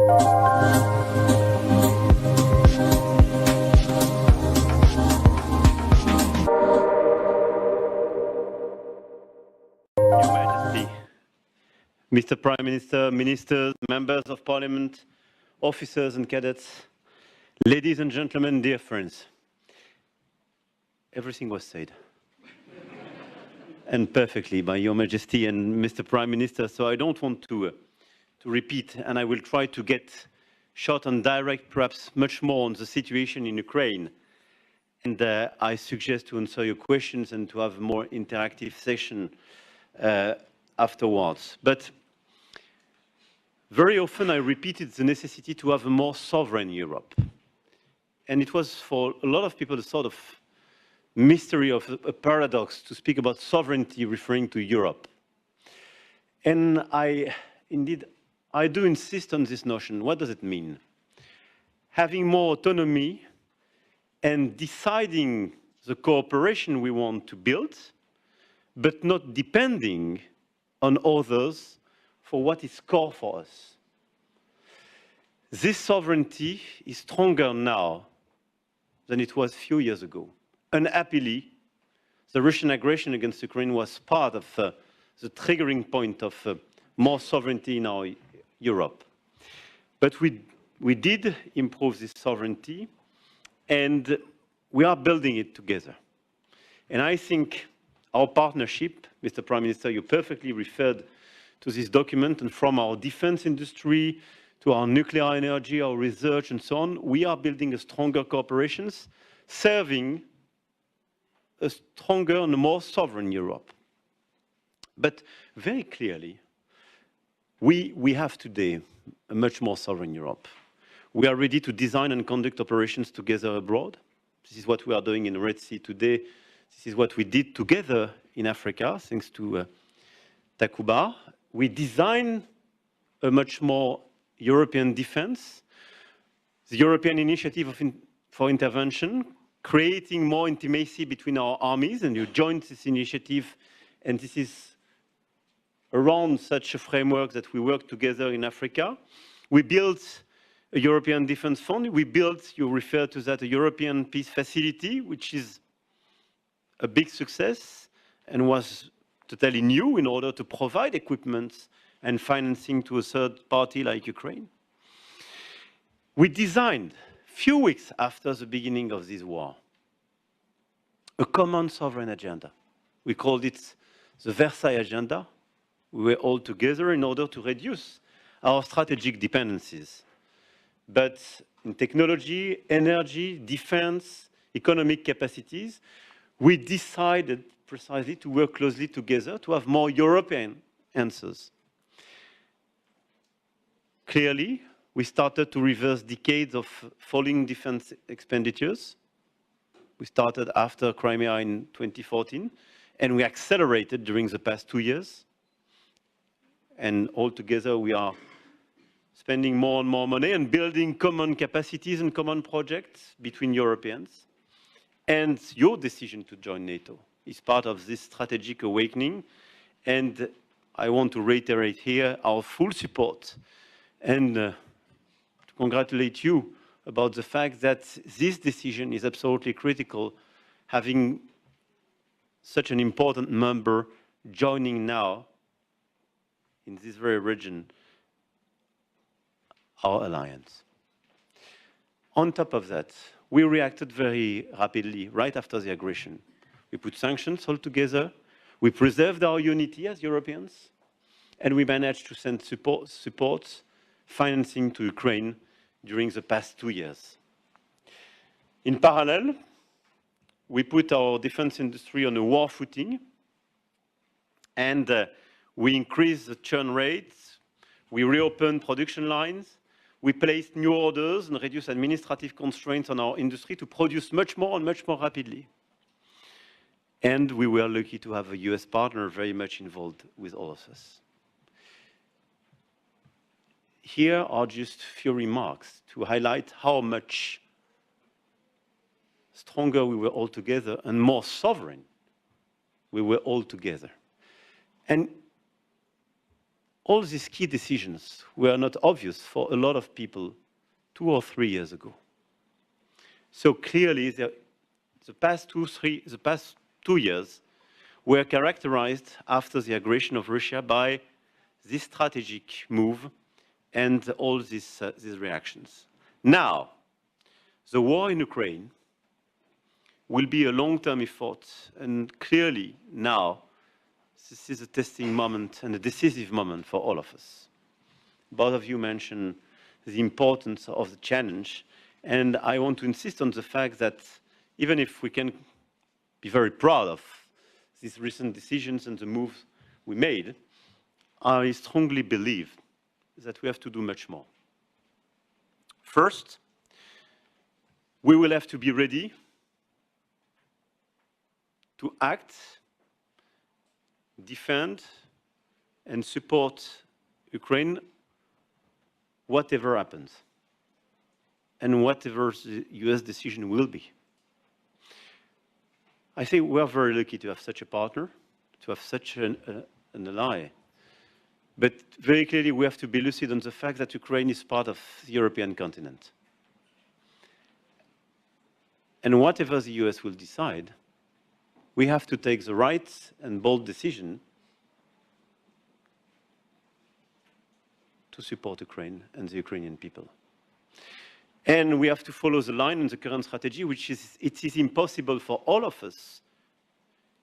Your Majesty, Mr. Prime Minister, Ministers, Members of Parliament, officers and cadets, ladies and gentlemen, dear friends, everything was said. And perfectly by Your Majesty and Mr. Prime Minister, so I don't want to repeat, and I will try to get short and direct, perhaps much more on the situation in Ukraine. And I suggest to answer your questions and to have a more interactive session afterwards. But very often I repeated the necessity to have a more sovereign Europe. And it was for a lot of people a sort of mystery, of a paradox to speak about sovereignty referring to Europe. And indeed, I do insist on this notion. What does it mean? Having more autonomy and deciding the cooperation we want to build, but not depending on others for what is core for us. This sovereignty is stronger now than it was a few years ago. Unhappily, the Russian aggression against Ukraine was part of the triggering point of more sovereignty in our Europe. But we did improve this sovereignty, and we are building it together. And I think our partnership, Mr. Prime Minister, you perfectly referred to this document, and from our defense industry to our nuclear energy, our research, and so on, we are building a stronger cooperation, serving a stronger and more sovereign Europe. But very clearly, we have today a much more sovereign Europe. We are ready to design and conduct operations together abroad. This is what we are doing in the Red Sea today. This is what we did together in Africa, thanks to Takuba. We design a much more European defense, the European Initiative for Intervention, creating more intimacy between our armies, and you joined this initiative, and this is around such a framework that we work together in Africa. We built a European Defense Fund. We built, you refer to that, a European Peace Facility, which is a big success and was totally new in order to provide equipment and financing to a third party like Ukraine. We designed, few weeks after the beginning of this war, a common sovereign agenda. We called it the Versailles Agenda. We were all together in order to reduce our strategic dependencies. But in technology, energy, defense, economic capacities, we decided precisely to work closely together to have more European answers. Clearly, we started to reverse decades of falling defense expenditures. We started after Crimea in 2014, and we accelerated during the past 2 years. And altogether, we are spending more and more money and building common capacities and common projects between Europeans. And your decision to join NATO is part of this strategic awakening. And I want to reiterate here our full support and to congratulate you about the fact that this decision is absolutely critical, having such an important member joining now in this very region our alliance. On top of that, we reacted very rapidly right after the aggression. We put sanctions all together, we preserved our unity as Europeans, and we managed to send support financing to Ukraine during the past 2 years. In parallel, we put our defense industry on a war footing, and we increased the churn rates, we reopened production lines, we placed new orders and reduced administrative constraints on our industry to produce much more and much more rapidly. And we were lucky to have a US partner very much involved with all of us. Here are just a few remarks to highlight how much stronger we were all together and more sovereign we were all together. And all these key decisions were not obvious for a lot of people 2 or 3 years ago. So clearly, the past 2 years were characterized after the aggression of Russia by this strategic move and all these reactions. Now, the war in Ukraine will be a long-term effort, and clearly now, this is a testing moment and a decisive moment for all of us. Both of you mentioned the importance of the challenge, and I want to insist on the fact that even if we can be very proud of these recent decisions and the moves we made, I strongly believe that we have to do much more. First, we will have to be ready to act, defend, and support Ukraine whatever happens, and whatever the US decision will be. I think we are very lucky to have such a partner, to have such an ally. But very clearly, we have to be lucid on the fact that Ukraine is part of the European continent. And whatever the US will decide, we have to take the right and bold decision to support Ukraine and the Ukrainian people. And we have to follow the line in the current strategy, which is, it is impossible for all of us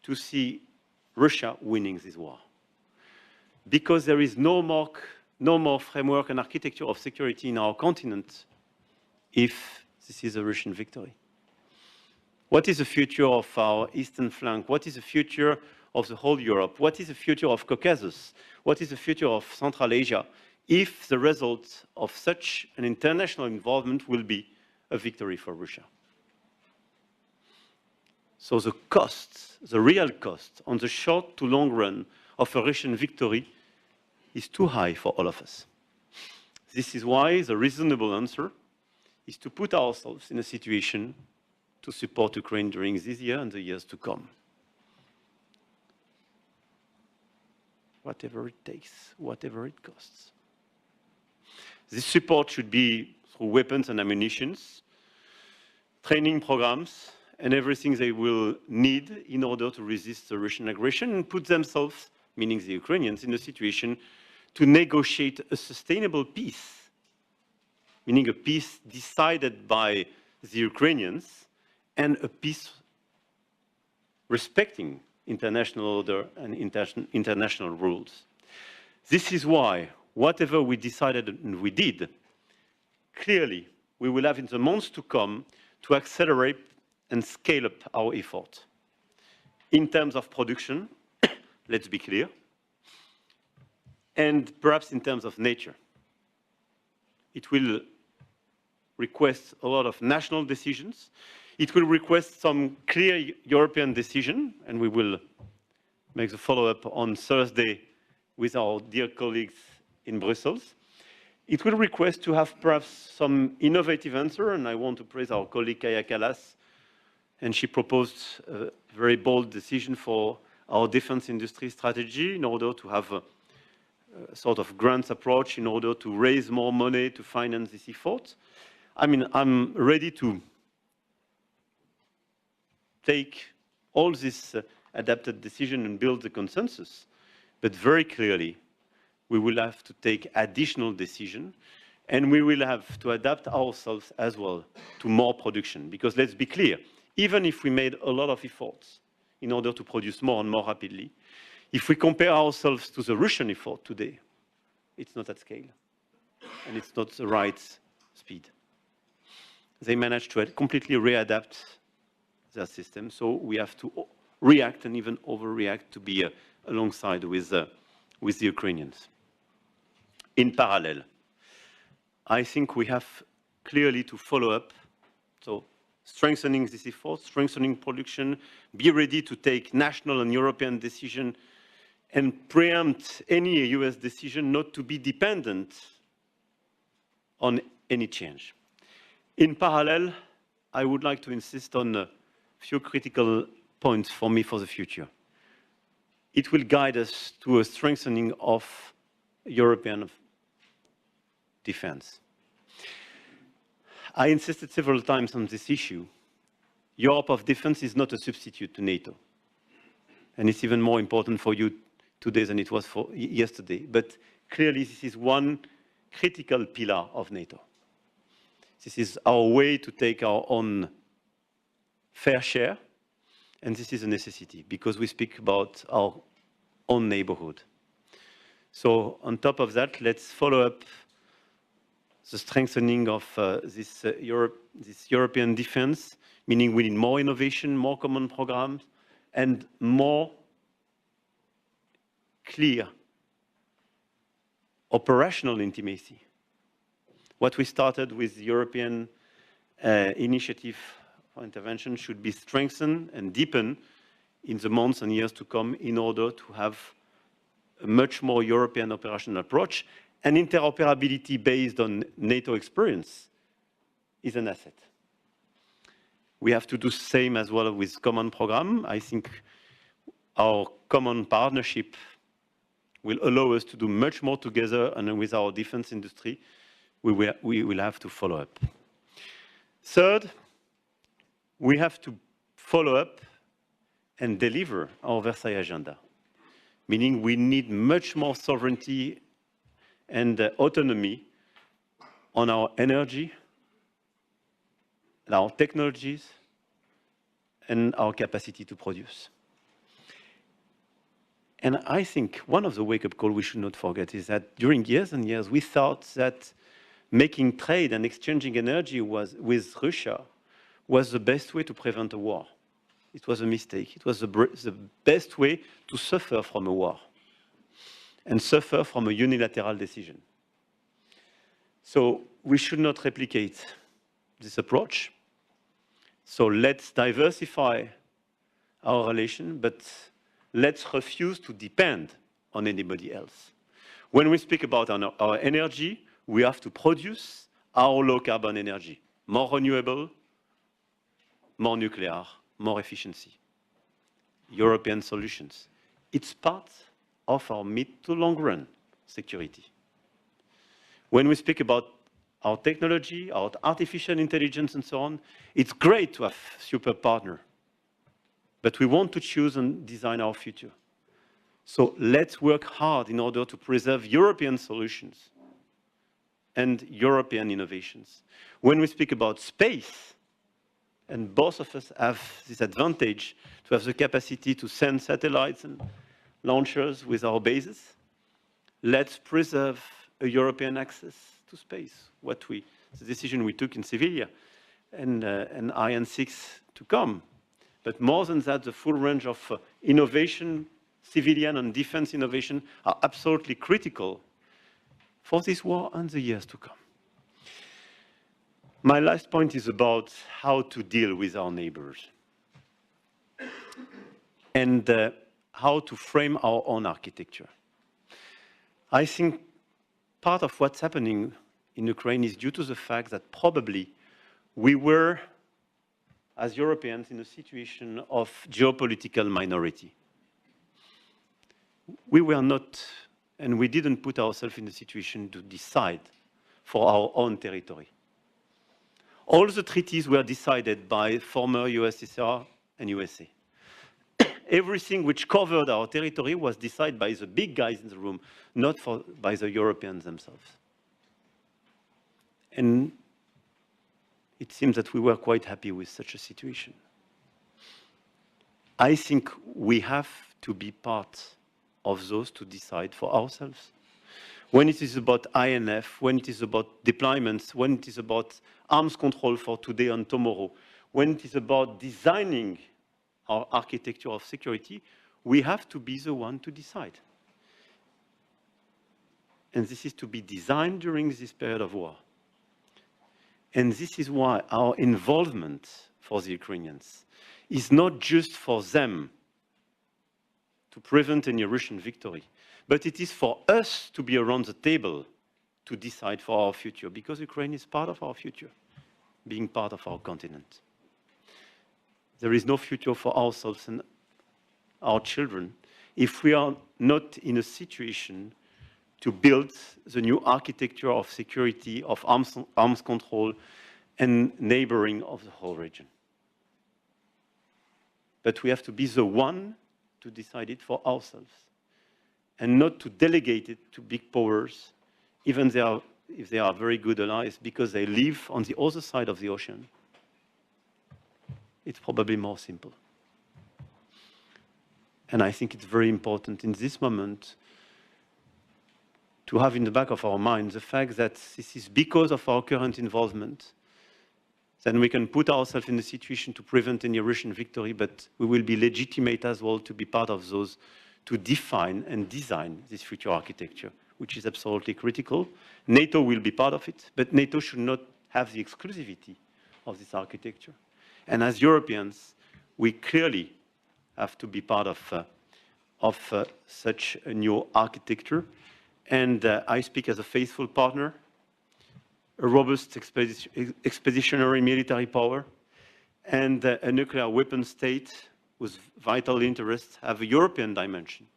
to see Russia winning this war. Because there is no more framework and architecture of security in our continent if this is a Russian victory. What is the future of our eastern flank? What is the future of the whole Europe? What is the future of Caucasus? What is the future of Central Asia if the result of such an international involvement will be a victory for Russia? So the cost, the real cost on the short to long run of a Russian victory is too high for all of us. This is why the reasonable answer is to put ourselves in a situation to support Ukraine during this year and the years to come. Whatever it takes, whatever it costs. This support should be through weapons and ammunition, training programs, and everything they will need in order to resist the Russian aggression and put themselves, meaning the Ukrainians, in a situation to negotiate a sustainable peace, meaning a peace decided by the Ukrainians and a peace respecting international order and international rules. This is why, whatever we decided and we did, clearly we will have in the months to come to accelerate and scale up our effort. In terms of production, let's be clear, and perhaps in terms of nature. It will request a lot of national decisions. It will request some clear European decision, and we will make the follow-up on Thursday with our dear colleagues in Brussels. It will request to have perhaps some innovative answer, and I want to praise our colleague Kaya Kallas, and she proposed a very bold decision for our defense industry strategy in order to have a sort of grants approach in order to raise more money to finance this effort. I mean, I'm ready to take all this adapted decision and build the consensus, but very clearly, we will have to take additional decision, and we will have to adapt ourselves as well to more production. Because let's be clear, even if we made a lot of efforts in order to produce more and more rapidly, if we compare ourselves to the Russian effort today, it's not at scale, and it's not the right speed. They managed to completely readapt their system, so we have to react and even overreact to be alongside with the Ukrainians. In parallel, I think we have clearly to follow up, so strengthening this effort, strengthening production, be ready to take national and European decision, and preempt any US decision not to be dependent on any change. In parallel, I would like to insist on a few critical points for me for the future. It will guide us to a strengthening of European defense. I insisted several times on this issue. Europe of defense is not a substitute to NATO. And it's even more important for you today than it was for yesterday. But clearly, this is one critical pillar of NATO. This is our way to take our own fair share, and this is a necessity because we speak about our own neighborhood. So on top of that, let's follow up the strengthening of this European defense, meaning we need more innovation, more common programs, and more clear operational intimacy. What we started with the European initiative for intervention should be strengthened and deepened in the months and years to come in order to have a much more European operational approach. And interoperability based on NATO experience is an asset. We have to do the same as well with common program. I think our common partnership will allow us to do much more together, and with our defense industry, we will have to follow up. Third, we have to follow up and deliver our Versailles agenda, meaning we need much more sovereignty and autonomy on our energy, our technologies, and our capacity to produce. And I think one of the wake-up calls we should not forget is that during years and years, we thought that making trade and exchanging energy with Russia was the best way to prevent a war. It was a mistake. It was the best way to suffer from a war and suffer from a unilateral decision. So we should not replicate this approach. So let's diversify our relation, but let's refuse to depend on anybody else. When we speak about our energy, we have to produce our low-carbon energy, more renewable, more nuclear, more efficiency, European solutions. It's part of our mid to long run security. When we speak about our technology, our artificial intelligence and so on, it's great to have a super partner, but we want to choose and design our future. So let's work hard in order to preserve European solutions and European innovations. When we speak about space, and both of us have this advantage to have the capacity to send satellites and launchers with our bases, let's preserve a European access to space. The decision we took in Sevilla and Ariane 6 to come. But more than that, the full range of innovation, civilian and defense innovation are absolutely critical for this war and the years to come. My last point is about how to deal with our neighbors and how to frame our own architecture. I think part of what's happening in Ukraine is due to the fact that probably we were, as Europeans, in a situation of geopolitical minority. We were not, and we didn't put ourselves in a situation to decide for our own territory. All the treaties were decided by former USSR and USA. Everything which covered our territory was decided by the big guys in the room, not by the Europeans themselves. And it seems that we were quite happy with such a situation. I think we have to be part of those to decide for ourselves. When it is about INF, when it is about deployments, when it is about arms control for today and tomorrow, when it is about designing our architecture of security, we have to be the one to decide. And this is to be designed during this period of war. And this is why our involvement for the Ukrainians is not just for them to prevent any Russian victory, but it is for us to be around the table to decide for our future, because Ukraine is part of our future, being part of our continent. There is no future for ourselves and our children if we are not in a situation to build the new architecture of security, of arms control, and neighboring of the whole region. But we have to be the one to decide it for ourselves, and not to delegate it to big powers, even if they are very good allies, because they live on the other side of the ocean. It's probably more simple. And I think it's very important in this moment to have in the back of our mind the fact that this is because of our current involvement, then we can put ourselves in a situation to prevent any Russian victory, but we will be legitimate as well to be part of those to define and design this future architecture, which is absolutely critical. NATO will be part of it, but NATO should not have the exclusivity of this architecture. And as Europeans, we clearly have to be part of such a new architecture. And I speak as a faithful partner, a robust expeditionary military power, and a nuclear weapon state whose vital interests have a European dimension.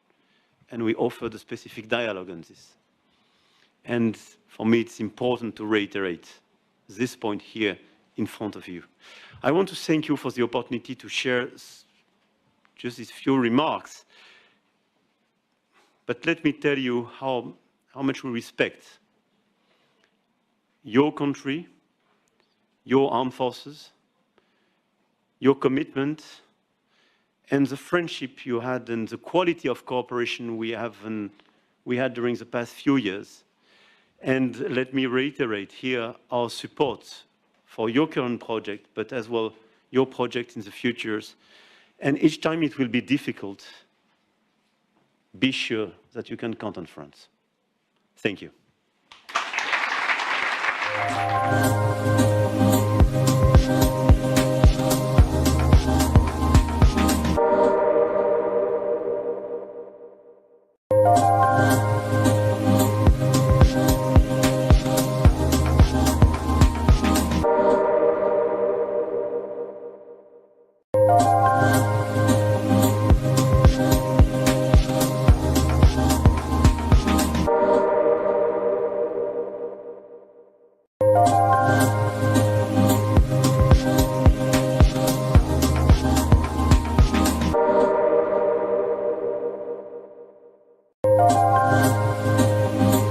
And we offer the specific dialogue on this. And for me, it's important to reiterate this point here in front of you. I want to thank you for the opportunity to share just these few remarks. But let me tell you how much we respect your country, your armed forces, your commitment, and the friendship you had and the quality of cooperation we had during the past few years. And let me reiterate here our support for your current project, but as well your project in the futures. And each time it will be difficult, be sure that you can count on France. Thank you.